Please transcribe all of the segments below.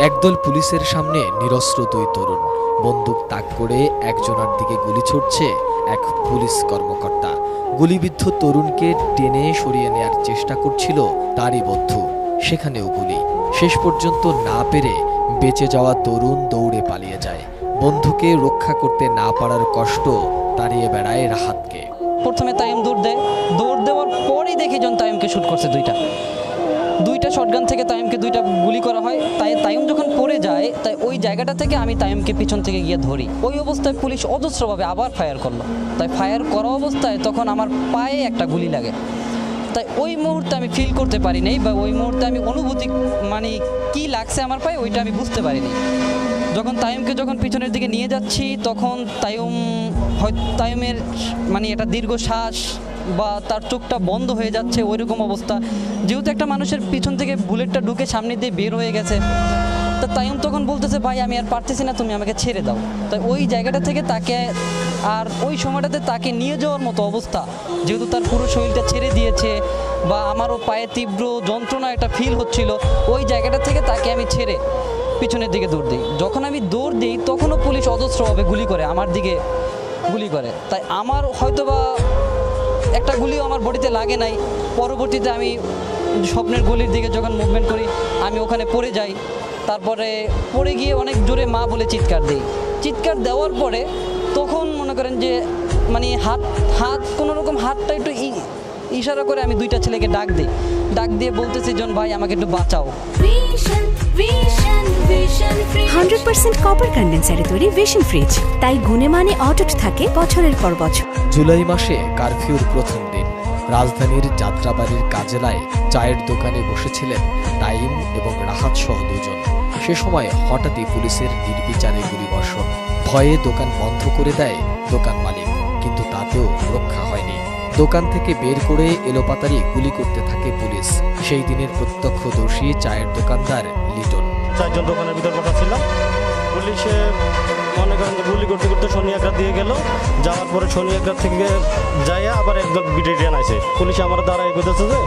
একদল পুলিশের সামনে নিরস্ত্র দুই তরুণ বন্দুক তাক করে একজনের দিকে গুলি ছুটছে এক পুলিশ কর্মকর্তা। গুলিবিদ্ধ তরুণকে টেনে সরিয়ে নেয়ার চেষ্টা করছিল তারই বন্ধু, সেখানেও গুলি। শেষ পর্যন্ত না পেরে বেঁচে যাওয়া তরুণ দৌড়ে পালিয়ে যায়। বন্ধুকে রক্ষা করতে না পারার কষ্ট তাড়িয়ে বেড়ায় রাহাতকে। প্রথমে তাইম দৌড় দেওয়ার পরেই দেখি জন তাইমকে শুট করছে দুইটা শটগান থেকে তাইমকে দুইটা গুলি করা হয়। তাইম যখন পড়ে যায় তাই ওই জায়গাটা থেকে আমি তাইমকে পিছন থেকে গিয়ে ধরি। ওই অবস্থায় পুলিশ অজস্রভাবে আবার ফায়ার করলো। তাই ফায়ার করা অবস্থায় তখন আমার পায়ে একটা গুলি লাগে। তাই ওই মুহূর্তে আমি ফিল করতে পারি নাই, বা ওই মুহূর্তে আমি অনুভূতি মানে কি লাগছে আমার পায়ে ওইটা আমি বুঝতে পারিনি। তাইমকে যখন পিছনের দিকে নিয়ে যাচ্ছি তখন তাইমের মানে একটা দীর্ঘ শ্বাস বা তার চোখটা বন্ধ হয়ে যাচ্ছে ওইরকম অবস্থা, যেহেতু একটা মানুষের পিছন থেকে বুলেটটা ঢুকে সামনে দিয়ে বের হয়ে গেছে। তা তাইম তখন বলতেছে, ভাই আমি আর পারতেছি না, তুমি আমাকে ছেড়ে দাও। তাই ওই জায়গাটা থেকে তাকে আর ওই সময়টাতে তাকে নিয়ে যাওয়ার মতো অবস্থা, যেহেতু তার পুরো শরীরটা ছেড়ে দিয়েছে বা আমারও পায়ে তীব্র যন্ত্রণা একটা ফিল হচ্ছিল, ওই জায়গাটা থেকে তাকে আমি ছেড়ে পিছনের দিকে দৌড় দিই। যখন আমি দৌড় দিই তখনও পুলিশ অজস্রভাবে গুলি করে, আমার দিকে গুলি করে। তাই আমার হয়তোবা একটা গুলিও আমার বডিতে লাগে নাই। পরবর্তীতে আমি স্বপ্নের গলির দিকে যখন মুভমেন্ট করি আমি ওখানে পড়ে যাই। তারপরে পড়ে গিয়ে অনেক জোরে মা বলে চিৎকার দিই। চিৎকার দেওয়ার পরে তখন মনে করেন যে মানে হাত কোনো রকম হাতটা একটু ইশারা করে আমি দুইটা ছেলেকে ডাক দিয়ে বলতেছি, জন ভাই আমাকে একটু বাঁচাও। 100% কপার কন্ডেন্সারে তৈরি ভিশন ফ্রিজ, তাই গুণে মানে অটুট থাকে বছরের পর বছর। জুলাই মাসে কারফিউর প্রথম দিন রাজধানীর যাত্রাবাড়ির কাজেলায় চায়ের দোকানে বসেছিলেন তাইম এবং রাহাত সহ দুজন। সে সময় হঠাৎই পুলিশের নির্বিচারে গুলিবর্ষণ। ভয়ে দোকান বন্ধ করে দেয় দোকান মালিক, কিন্তু তাতেও রক্ষা হয়নি। দোকান থেকে বের করে এলোপাতাড়ি গুলি করতে থাকে পুলিশ। সেই দিনের প্রত্যক্ষদর্শী চায়ের দোকানদার লিটন। চারজন দোকানের ভিতর বসা ছিলাম। পুলিশে মনে করেন গুলি করতে করতে শনি একরা দিয়ে গেল। যাওয়ার পরে শনি একরা থেকে যাই আবার একদম ব্রিটেন আছে। পুলিশ আমার দ্বারা এগোতেছে যে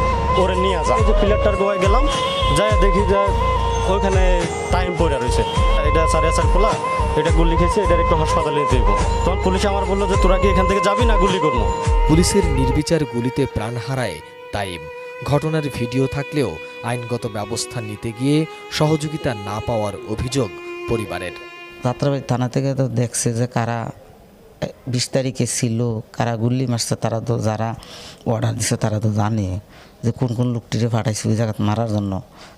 ওরে নিয়ে আসা। এই যে প্লেয়ারটার গোয়ায় গেলাম, যাই দেখি যে ওইখানে টাইম পড়ে রয়েছে। এটা সাড়ে চার খোলা, এটা গুলি খেয়েছে, এটার একটু হাসপাতালে নিতে হইব। তখন পুলিশ আমার বললো যে তোরা কি এখান থেকে যাবি না গুলি করবো। পুলিশের নির্বিচার গুলিতে প্রাণ হারায় তাইম। ঘটনার ভিডিও থাকলেও আইনগত ব্যবস্থা নিতে গিয়ে সহযোগিতা না পাওয়ার অভিযোগ পরিবারের। যাত্রাবাড়ি থানা থেকে তো দেখছে যে কারা 20 তারিখে ছিল, কারা গুল্লি মারছে, তারা তো যারা অর্ডার দিচ্ছে তারা তো জানে যে কোন কোন লোকটিরে পাঠাইছে ওই জায়গায় মারার জন্য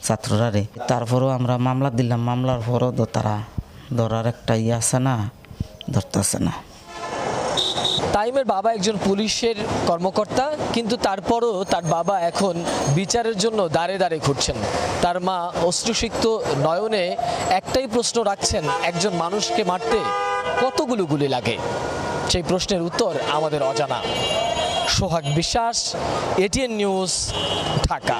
ছাত্ররা রে। তারপরেও আমরা মামলা দিলাম, মামলার পরও তো তারা ধরার একটা আছে না, ধরতেছে না। তাইমের বাবা একজন পুলিশের কর্মকর্তা, কিন্তু তারপরও তার বাবা এখন বিচারের জন্য দাঁড়ে দাঁড়ে ঘুরছেন। তার মা অশ্রুসিক্ত নয়নে একটাই প্রশ্ন রাখছেন, একজন মানুষকে মারতে কতগুলো গুলি লাগে? সেই প্রশ্নের উত্তর আমাদের অজানা। সোহাগ বিশ্বাস, এটিএন নিউজ, ঢাকা।